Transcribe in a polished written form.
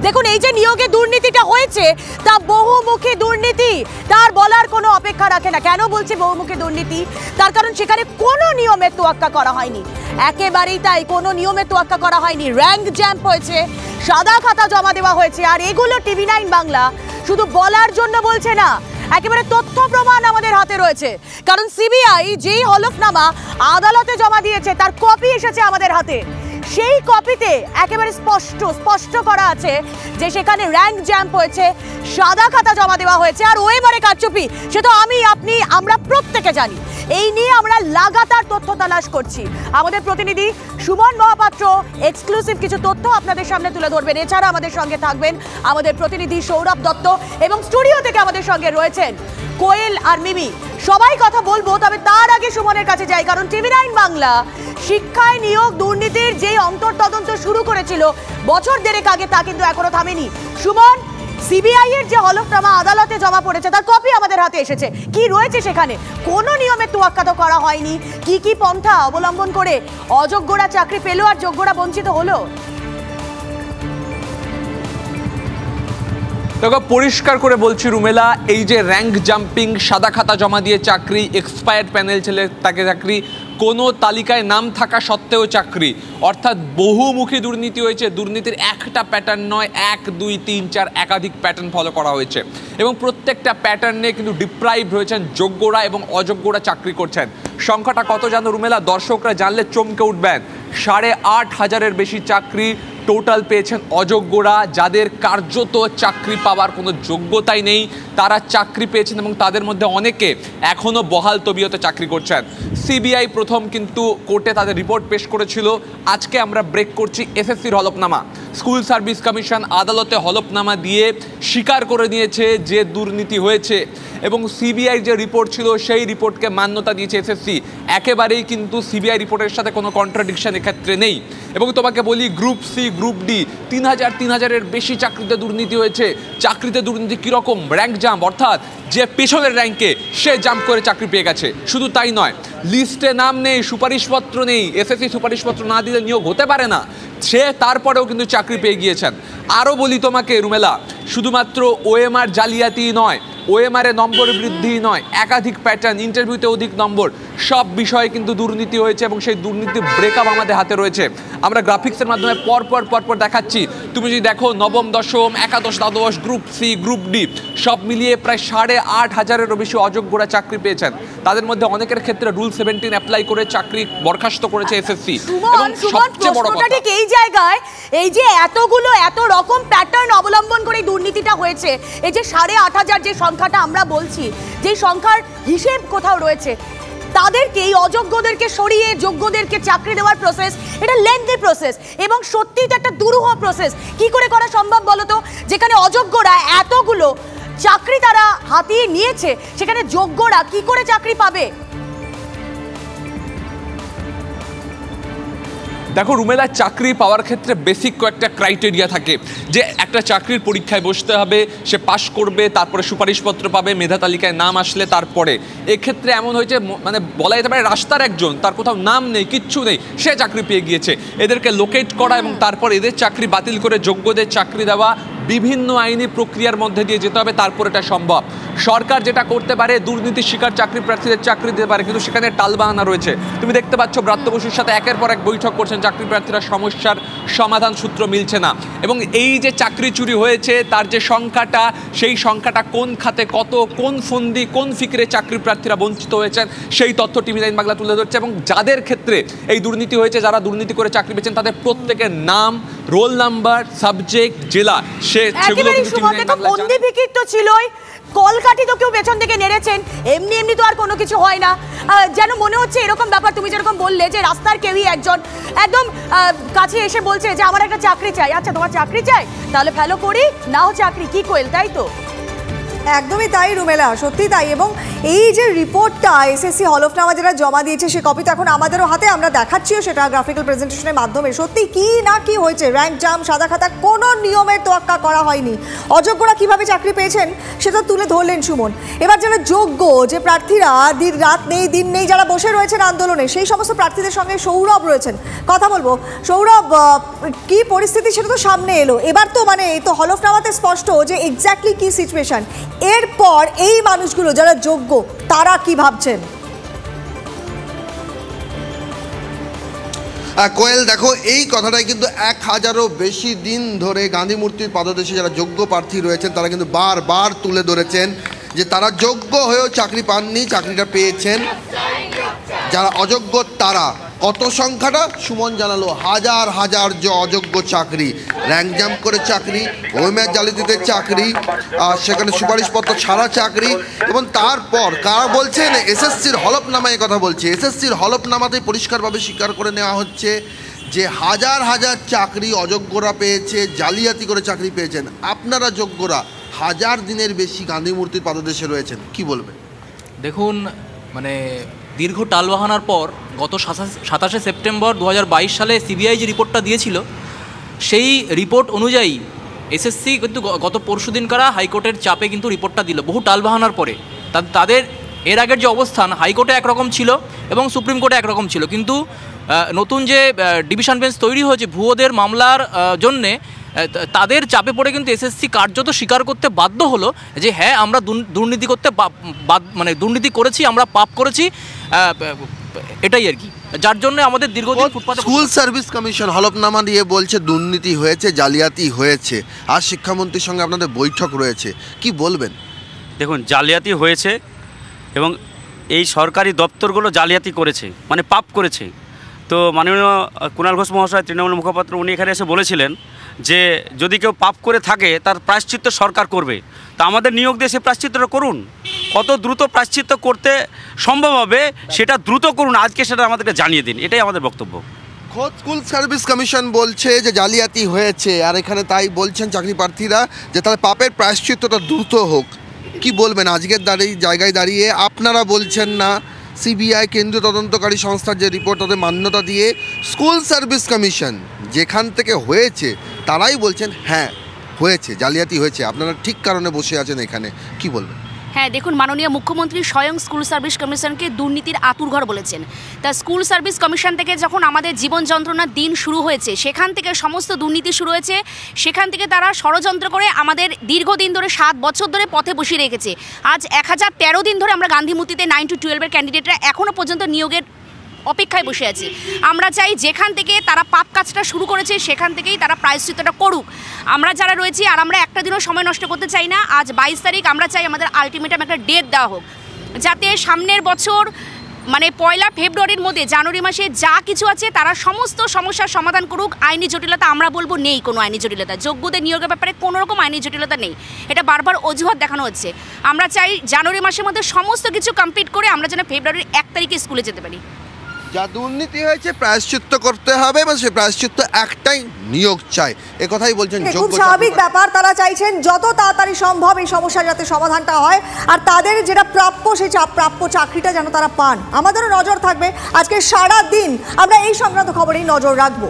দেখুন এই যে নিয়োগে দুর্নীতিটা হয়েছে তা বহুমুখী দুর্নীতি, তার বলার কোনো অপেক্ষা রাখে না। কেন বলছি বহুমুখী দুর্নীতি? তার কারণ সেখানে কোনো নিয়মের তোয়াক্কা করা হয়নি, একেবারেই তাই, কোনো নিয়মের তোয়াক্কা করা হয়নি। র্যাঙ্ক জ্যাম্প হয়েছে, সাদা খাতা জমা দেওয়া হয়েছে, আর এগুলো TV9 বাংলা শুধু বলার জন্য বলছে না, একেবারে তথ্য প্রমাণ আমাদের হাতে রয়েছে। কারণ সিবিআই যেই হলফনামা আদালতে জমা দিয়েছে তার কপি এসেছে আমাদের হাতে। সেই কপিতে একেবারে স্পষ্ট করা আছে যে সেখানে র্যাঙ্ক জ্যাম্প হয়েছে, সাদা খাতা জমা দেওয়া হয়েছে, আর ওএমআরে কারচুপি সে তো আমি, আপনি, আমরা প্রত্যেকে জানি। এই নিয়ে আমরা লাগাতার তথ্য তালাশ করছি। আমাদের প্রতিনিধি সুমন মহাপাত্র এক্সক্লুসিভ কিছু তথ্য আপনাদের সামনে তুলে ধরবেন। এছাড়া আমাদের সঙ্গে থাকবেন আমাদের প্রতিনিধি সৌরভ দত্ত, এবং স্টুডিও থেকে আমাদের সঙ্গে রয়েছেন কোয়েল আর মিমি। সবাই কথা বলবো, তবে তার আগে সুমনের কাছে যাই, কারণ TV9 বাংলা শিক্ষায় নিয়োগ দুর্নীতির যে অন্তর্তদন্ত শুরু করেছিল বছর দেড়েক আগে, তা কিন্তু এখনো থামেনি। সুমন, সিবিআই এর যে হলফনামা আদালতে জমা পড়েছে তার কপি আমাদের হাতে এসেছে, কি রয়েছে সেখানে? কোনো নিয়মের তোয়াক্কা তো করা হয়নি। কি পন্থা অবলম্বন করে অযোগ্যরা চাকরি পেল আর যোগ্যরা বঞ্চিত হলো? তোকে পরিষ্কার করে বলছি রুমেলা, এই যে র্যাঙ্ক জাম্পিং, সাদা খাতা জমা দিয়ে চাকরি, এক্সপায়ার্ড প্যানেল ছেলে তাকে চাকরি, কোনো তালিকায় নাম থাকা সত্ত্বেও চাকরি, অর্থাৎ বহুমুখী দুর্নীতি হয়েছে। দুর্নীতির একটা প্যাটার্ন নয়, 1, 2, 3, 4 একাধিক প্যাটার্ন ফলো করা হয়েছে, এবং প্রত্যেকটা প্যাটার্নে কিন্তু ডিপ্রাইভ হয়েছেন যোগ্যরা এবং অযোগ্যরা চাকরি করছেন। সংখ্যাটা কত জানো রুমেলা? দর্শকরা জানলে চমকে উঠবেন। 8,500-এর বেশি চাকরি টোটাল পেয়েছেন অযোগ্যরা, যাদের কার্যত চাকরি পাওয়ার কোনো যোগ্যতাই নেই, তারা চাকরি পেয়েছেন, এবং তাদের মধ্যে অনেকে এখনও বহাল তবিয়তে চাকরি করছেন। সিবিআই প্রথম কিন্তু কোর্টে তাদের রিপোর্ট পেশ করেছিল। আজকে আমরা ব্রেক করছি এসএসসির হলফনামা। স্কুল সার্ভিস কমিশন আদালতে হলফনামা দিয়ে স্বীকার করে নিয়েছে যে দুর্নীতি হয়েছে, এবং সিবিআই যে রিপোর্ট ছিল সেই রিপোর্টকে মান্যতা দিয়েছে এসএসসি। একেবারেই কিন্তু সিবিআই রিপোর্টের সাথে কোনো কন্ট্রাডিকশন এক্ষেত্রে নেই। এবং তোমাকে বলি, গ্রুপ সি, গ্রুপ ডি 3,000-3,000-এর বেশি চাকরিতে দুর্নীতি হয়েছে। চাকরিতে দুর্নীতি কীরকম? র্যাঙ্ক জাম্প, অর্থাৎ যে পেছনের র্যাঙ্কে সে জাম্প করে চাকরি পেয়ে গেছে। শুধু তাই নয়, লিস্টে নাম নেই, সুপারিশপত্র নেই, এসএসসি সুপারিশপত্র না দিলে নিয়োগ হতে পারে না, সে তারপরেও কিন্তু চাকরি পেয়ে গিয়েছেন। আরও বলি তোমাকে রুমেলা, শুধুমাত্র ওএমআর জালিয়াতি নয়, ওএমআরে নম্বর বৃদ্ধি নয়, একাধিক প্যাটার্ন, ইন্টারভিউতে অধিক নম্বর, সব বিষয়ে কিন্তু দুর্নীতি হয়েছে, এবং সেই দুর্নীতি ব্রেকআপ আমাদের হাতে রয়েছে। আমরা গ্রাফিক্সের মাধ্যমে পরপর দেখাচ্ছি। তুমি যদি দেখো, নবম, দশম, একাদশ, দ্বাদশ, গ্রুপ সি, গ্রুপ ডি সব মিলিয়ে প্রায় 8,500-এরও বেশি অযোগ্যরা চাকরি পেয়েছেন। তাদের মধ্যে অনেকের ক্ষেত্রে রুল 17 অ্যাপ্লাই করে চাকরি বরখাস্ত করেছে এসএসসি। এবং সবচেয়ে বড় কথা, ঠিক এই জায়গায় এই যে এত রকম প্যাটার্ন অবলম্বন করে দুর্নীতিটা হয়েছে, এই যে 8,500 যে সংখ্যাটা আমরা বলছি, যে সংখ্যার হিসেব কোথাও রয়েছে, তাদেরকে, এই অযোগ্যদেরকে সরিয়ে যোগ্যদেরকে চাকরি দেওয়ার প্রসেস, এটা লেন্থি প্রসেস, এবং সত্যিই তো একটা দুরূহ প্রসেস। কি করে করা সম্ভব বলো তো? যেখানে অযোগ্যরা এতগুলো চাকরি তারা হাতিয়ে নিয়েছে, সেখানে যোগ্যরা কি করে চাকরি পাবে? দেখো রুমেলা, চাকরি পাওয়ার ক্ষেত্রে বেসিক কয়েকটা ক্রাইটেরিয়া থাকে, যে একটা চাকরির পরীক্ষায় বসতে হবে, সে পাশ করবে, তারপরে সুপারিশপত্র পাবে, মেধা তালিকায় নাম আসলে তারপরে। এক্ষেত্রে এমন হয়েছে, মানে বলা যেতে পারে রাস্তার একজন, তার কোথাও নাম নেই, কিচ্ছু নেই, সে চাকরি পেয়ে গিয়েছে। এদেরকে লোকেট করা এবং তারপর এদের চাকরি বাতিল করে যোগ্যদের চাকরি দেওয়া, বিভিন্ন আইনি প্রক্রিয়ার মধ্যে দিয়ে যেতে হবে, তারপর এটা সম্ভব। সরকার যেটা করতে পারে, দুর্নীতির শিকার চাকরি প্রার্থীদের চাকরি দিতে পারে, কিন্তু সেখানে টালবাহানা রয়েছে। তুমি দেখতে পাচ্ছ ব্রাত্য বসুর সাথে একের পর এক বৈঠক করছেন চাকরি প্রার্থীরা, সমস্যার সমাধান সূত্র মিলছে না। এবং এই যে চাকরি চুরি হয়েছে তার যে সংখ্যাটা, সেই সংখ্যাটা কোন খাতে কত, কোন ফন্দি, কোন ফিকরে চাকরি প্রার্থীরা বঞ্চিত হয়েছেন, সেই তথ্য TV9 বাংলা তুলে ধরছে। এবং যাদের ক্ষেত্রে এই দুর্নীতি হয়েছে, যারা দুর্নীতি করে চাকরি পেয়েছেন, তাদের প্রত্যেকের নাম, রোল নাম্বার, সাবজেক্ট, জেলা, সেগুলো কিন্তু TV9 বাংলা জানে। ফিকির তো ছিলই, কলকাঠি তো কেউ পেছন থেকে নেড়েছেন, এমনি তো আর কোনো কিছু হয় না। যেন মনে হচ্ছে এরকম ব্যাপার, তুমি যেরকম বললে যে রাস্তার কেউই একজন একদম কাছে এসে বলছে যে আমার একটা চাকরি চাই। আচ্ছা, তোমার চাকরি চাই, তাহলে ফেলো করি, নাও চাকরি, কি কোয়েল, তাই তো? একদমই তাই রুমেলা, সত্যি তাই। এবং এই যে রিপোর্টটা এসএসসি হলফনামা যারা জমা দিয়েছে, সে কপি তো এখন আমাদেরও হাতে, আমরা দেখাচ্ছিও সেটা গ্রাফিক্যাল প্রেজেন্টেশনের মাধ্যমে। সত্যি কি না কি হয়েছে, র্যাঙ্ক জাম্প, সাদা খাতা, কোনো নিয়মের তো তোয়াক্কা করা হয়নি। অযোগ্যরা কিভাবে চাকরি পেয়েছেন সেটা তুলে ধরলেন সুমন। এবার যারা যোগ্য যে প্রার্থীরা, দিন রাত নেই দিন নেই যারা বসে রয়েছেন আন্দোলনে, সেই সমস্ত প্রার্থীদের সঙ্গে সৌরভ রয়েছেন, কথা বলবো। সৌরভ, কি পরিস্থিতি সেটা তো সামনে এলো, এবার তো মানে তো হলফনামাতে স্পষ্ট যে এক্স্যাক্টলি কি সিচুয়েশন। এরপর এই মানুষগুলো যারা যোগ্য তারা কি ভাবছেন? কোয়েল, দেখো এই কথাটাই কিন্তু 1000-এরও বেশি দিন ধরে গান্ধী মূর্তির পাদদেশে যারা যোগ্য প্রার্থী রয়েছেন তারা কিন্তু বারবার তুলে ধরেছেন যে তারা যোগ্য হয়েও চাকরি পাননি, চাকরিটা পেয়েছেন যারা অযোগ্য তারা। কত সংখ্যাটা সুমন জানালো, হাজার হাজার যে অযোগ্য চাকরি, র্যাঙ্ক জাম্প করে চাকরি, ওএমআর জালিয়াতিতে চাকরি, সেখানে সুপারিশপত্র ছাড়া চাকরি, এবং তারপর কারা বলছেন এসএসসির হলফনামায় কথা বলছে। এসএসসির হলফনামাতেই পরিষ্কারভাবে স্বীকার করে নেওয়া হচ্ছে যে হাজার হাজার চাকরি অযোগ্যরা পেয়েছে, জালিয়াতি করে চাকরি পেয়েছেন। আপনারা যোগ্যরা 1000 দিনের বেশি গান্ধী মূর্তির পাদদেশে রয়েছেন, কি বলবেন? দেখুন, মানে দীর্ঘ টালবাহানার পর গত 27শে সেপ্টেম্বর 2022 সালে সিবিআই যে রিপোর্টটা দিয়েছিল, সেই রিপোর্ট অনুযায়ী এসএসসি কিন্তু গত পরশু দিনকারা হাইকোর্টের চাপে কিন্তু রিপোর্টটা দিল বহু টালবাহানার পরে। তাদের এর আগের যে অবস্থান, হাইকোর্টে একরকম ছিল এবং সুপ্রিম কোর্টে একরকম ছিল, কিন্তু নতুন যে ডিভিশন বেঞ্চ তৈরি হয়েছে ভুয়োদের মামলার জন্যে, তাদের চাপে পড়ে কিন্তু এসএসসি কার্যত স্বীকার করতে বাধ্য হলো যে হ্যাঁ আমরা দুর্নীতি করতে মানে দুর্নীতি করেছি, আমরা পাপ করেছি, এটাই আর কি, যার জন্য আমাদের দীর্ঘদিন ফুটপাতে। স্কুল সার্ভিস কমিশন হলফনামা দিয়ে বলছে দুর্নীতি হয়েছে, জালিয়াতি হয়েছে, আর শিক্ষামন্ত্রীর সঙ্গে আপনাদের বৈঠক রয়েছে, কি বলবেন? দেখুন, জালিয়াতি হয়েছে এবং এই সরকারি দপ্তরগুলো জালিয়াতি করেছে, মানে পাপ করেছে। তো মাননীয় কুণাল ঘোষ মহাশয়, তৃণমূল মুখপাত্র, উনি এখানে এসে বলেছিলেন যে যদি কেউ পাপ করে থাকে তার প্রায়শ্চিত্ত সরকার করবে। তা আমাদের নিয়োগ দিয়ে সে প্রায়শ্চিত্তটা করুন, কত দ্রুত প্রায়শ্চিত্ত করতে সম্ভব হবে সেটা দ্রুত করুন, আজকে সেটা আমাদেরকে জানিয়ে দিন, এটাই আমাদের বক্তব্য। খোদ স্কুল সার্ভিস কমিশন বলছে যে জালিয়াতি হয়েছে, আর এখানে তাই বলছেন চাকরি প্রার্থীরা যে তাদের পাপের প্রায়শ্চিত্তটা দ্রুত হোক। কি বলবেন আজকের জায়গায় দাঁড়িয়ে? আপনারা বলছেন না, সিবিআই কেন্দ্রীয় তদন্তকারী সংস্থার যে রিপোর্ট তাদের মান্যতা দিয়ে স্কুল সার্ভিস কমিশন যেখান থেকে হয়েছে তারাই বলছেন হ্যাঁ হয়েছে, জালিয়াতি হয়েছে, আপনারা ঠিক কারণে বসে আছেন এখানে, কি বলবেন? হ্যাঁ, দেখুন, মাননীয় মুখ্যমন্ত্রী স্বয়ং স্কুল সার্ভিস কমিশনকে দুর্নীতির আতুরঘর বলেছেন। তা স্কুল সার্ভিস কমিশন থেকে যখন আমাদের জীবন যন্ত্রণার দিন শুরু হয়েছে, সেখান থেকে সমস্ত দুর্নীতি শুরু হয়েছে, সেখান থেকে তারা ষড়যন্ত্র করে আমাদের দীর্ঘদিন ধরে 7 বছর ধরে পথে বসিয়ে রেখেছে। আজ 1013 দিন ধরে আমরা গান্ধী মূর্তিতে 9 to 12-এর ক্যান্ডিডেটরা এখনও পর্যন্ত নিয়োগের অপেক্ষায় বসে আছি। আমরা চাই যেখান থেকে তারা পাপ কাজটা শুরু করেছে সেখান থেকেই তারা প্রায়শ্চিত্তটা করুক। আমরা যারা রয়েছি আর আমরা একটা দিনও সময় নষ্ট করতে চাই না। আজ 22 তারিখ, আমরা চাই আমাদের আলটিমেটাম একটা ডেট দেওয়া হোক, যাতে সামনের বছর মানে 1 ফেব্রুয়ারির মধ্যে, জানুয়ারি মাসে যা কিছু আছে তারা সমস্ত সমস্যার সমাধান করুক। আইনি জটিলতা আমরা বলবো নেই, কোনো আইনি জটিলতা, যোগ্যদের নিয়োগের ব্যাপারে কোনো রকম আইনি জটিলতা নেই, এটা বারবার অজুহাত দেখানো হচ্ছে। আমরা চাই জানুয়ারি মাসের মধ্যে সমস্ত কিছু কমপ্লিট করে আমরা যেন ফেব্রুয়ারির 1 তারিখে স্কুলে যেতে পারি। যা দুর্নীতি হয়েছে প্রায়শ্চিত্ত করতে হবে, এবং সেই প্রায়শ্চিত্ত একটাই, নিয়োগ চাই, একথাই বলছেন। খুব স্বাভাবিক ব্যাপার, তারা চাইছেন যত তাড়াতাড়ি সম্ভব এই সমস্যার যাতে সমাধানটা হয়, আর তাদের যেটা প্রাপ্য সেই প্রাপ্য চাকরিটা যেন তারা পান। আমাদেরও নজর থাকবে, আজকে সারা দিন আমরা এই সংক্রান্ত খবরেই নজর রাখবো।